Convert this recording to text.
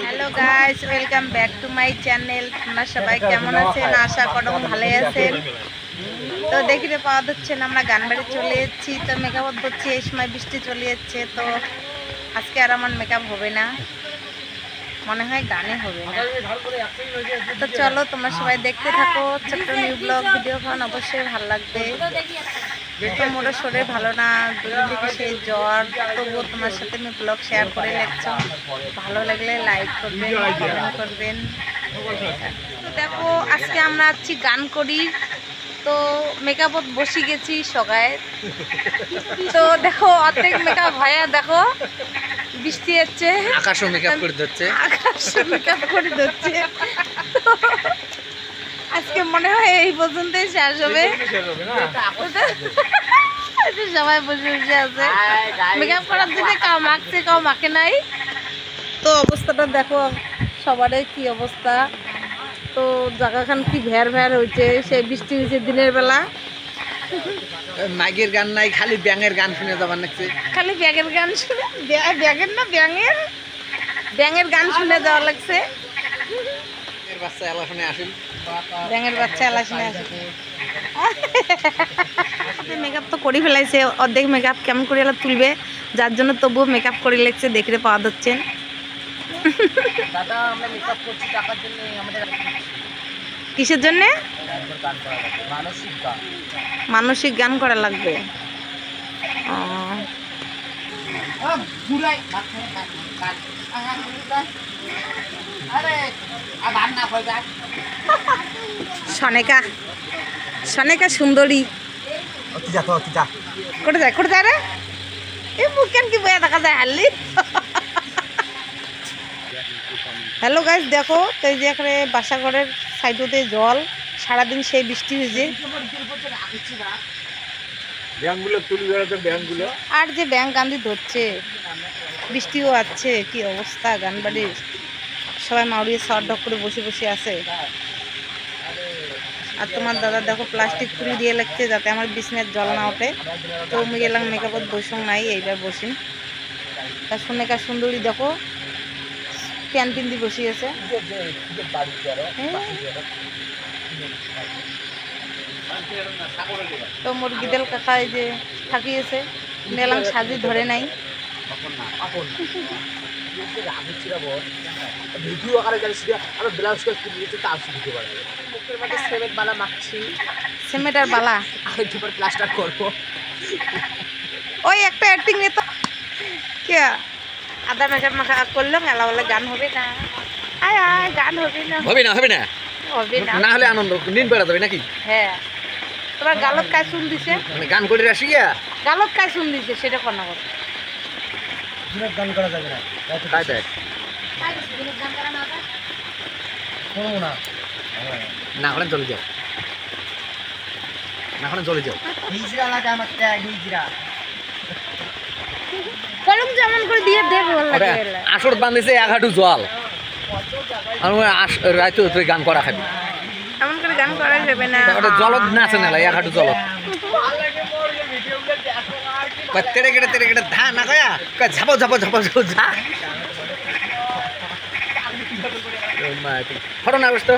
Hello guys, welcome back to my channel. তোমরা সবাই কেমন আছেন? আশা করো ভালোই আছেন। তো দেখতে পাওয়া যাচ্ছে না, আমরা গানবাড়ি চলে যাচ্ছি। তো মেকআপ করছি, এই সময় বৃষ্টি চলে যাচ্ছে। তো আজকে আর আমার মেকআপ হবে না, মনে হয় গানে হবে না। তো চলো তোমরা সবাই দেখতে থাকো ছোট্ট নিউ ব্লগ ভিডিও খান, অবশ্যই ভালো লাগবে। তো মোর শরীর ভালো না, দুদিন থেকে সেই জ্বর, তবুও তোমার সাথে আমি ব্লগ শেয়ার করে লাগছ। ভালো লাগলে লাইক করবেন, কমেন্ট করবেন। তো দেখো আজকে আমরা আছি গান করি। তো মেকআপত বসে গেছি সকালে। তো দেখো অর্ধেক মেকআপ হয়, দেখো বৃষ্টি হচ্ছে, আকাশও মেকআপ করে দিচ্ছে, আজকে মনে হয় এই পর্যন্তই শেষ হবে। সবাই বসে বসে আছে, মেকআপ করার জন্য কাউ মাখছে কাউ মাখে নাই। তো অবস্থাটা দেখো সবারই কি অবস্থা। তো জায়গাখান কি ভ্যার ভ্যার হয়েছে, সেই বৃষ্টি হয়েছে দিনের বেলা। মাইকের গান নাই, খালি ব্যাঙের গান শুনে যাবার নাকছে। খালি ব্যাঙের গান শুনে, ব্যাঙের না ব্যাঙের গান শুনে যাওয়া লাগছে। বাচ্চা এলা শুনে আসেন, ব্যাঙের বাচ্চা এলা শুনে আসেন। মেকআপ তো করে ফেলাইছে, অর্ধেক মেকআপ কেমন করে এলা তুলবে, যার জন্য তবুও মেকআপ করে লাগছে, দেখতে পাওয়া যাচ্ছেন। কিসের জন্যে? মানসিক গান করা লাগবে। সনেকা সনেকা সুন্দরী কোটে যায় রে, এই মুখ কেন কি বয়া দেখা যায় হারলি। হ্যালো গাইস, দেখো তো এই যে এখানে বাসাঘরের সাইডতে জল, সারাদিন সেই বৃষ্টি হয়েছে। আর যে ব্যাঙ গান্ধী ধরছে, বৃষ্টিও আছে, কি অবস্থা গানবাড়ির। সবাই মাউরিয়ে শর্ট ডক করে বসে বসে আছে। আর তোমার দাদা দেখো প্লাস্টিক তুলে দিয়ে লাগছে যাতে আমার বিছনার জল না ওঠে। তো আমি গেলাম মেকআপত বসুন নাই, এইবার বসিন। তার সোনেকা সুন্দরী দেখো প্যান পিন্দি বসে আছে। তো মোর গিদেল কাকা এই যে থাকিয়েছে, নেলাম সাজি ধরে নাই। সিমেন্ট আর বালা প্লাস্টার করবো। ওই একটা অ্যাক্টিং নিয়ে তো কে আদা মেকআপ মাখা করলাম, এলা বলে গান হবে না। আয় আয় গান হবে না, হবে না, হবে না, হবে না, না হলে আনন্দ নিন বেড়া যাবে নাকি? হ্যাঁ, তোমার গালত কাজ শুন দিছে, মানে গান করে আসি গিয়া গালত কাজ শুন দিছে, সেটা কর্ণা করো। গান করা যাবে না, তাই তাই না হলে চলে যাও, না হলে চলে যাও। কলম যেমন করে দিয়ে দেব আসর বাঁধেছে এক হাঁটু জল, রাইতে তুই গান করা খাবি, এমন করে গান করা যাবে না। জলত নাচে না এক হাঁটু জলত তেরে কেটে ধা না কয়া ঝাপো ঝাপো ঝাপো ঝা ফটো না বুঝতো।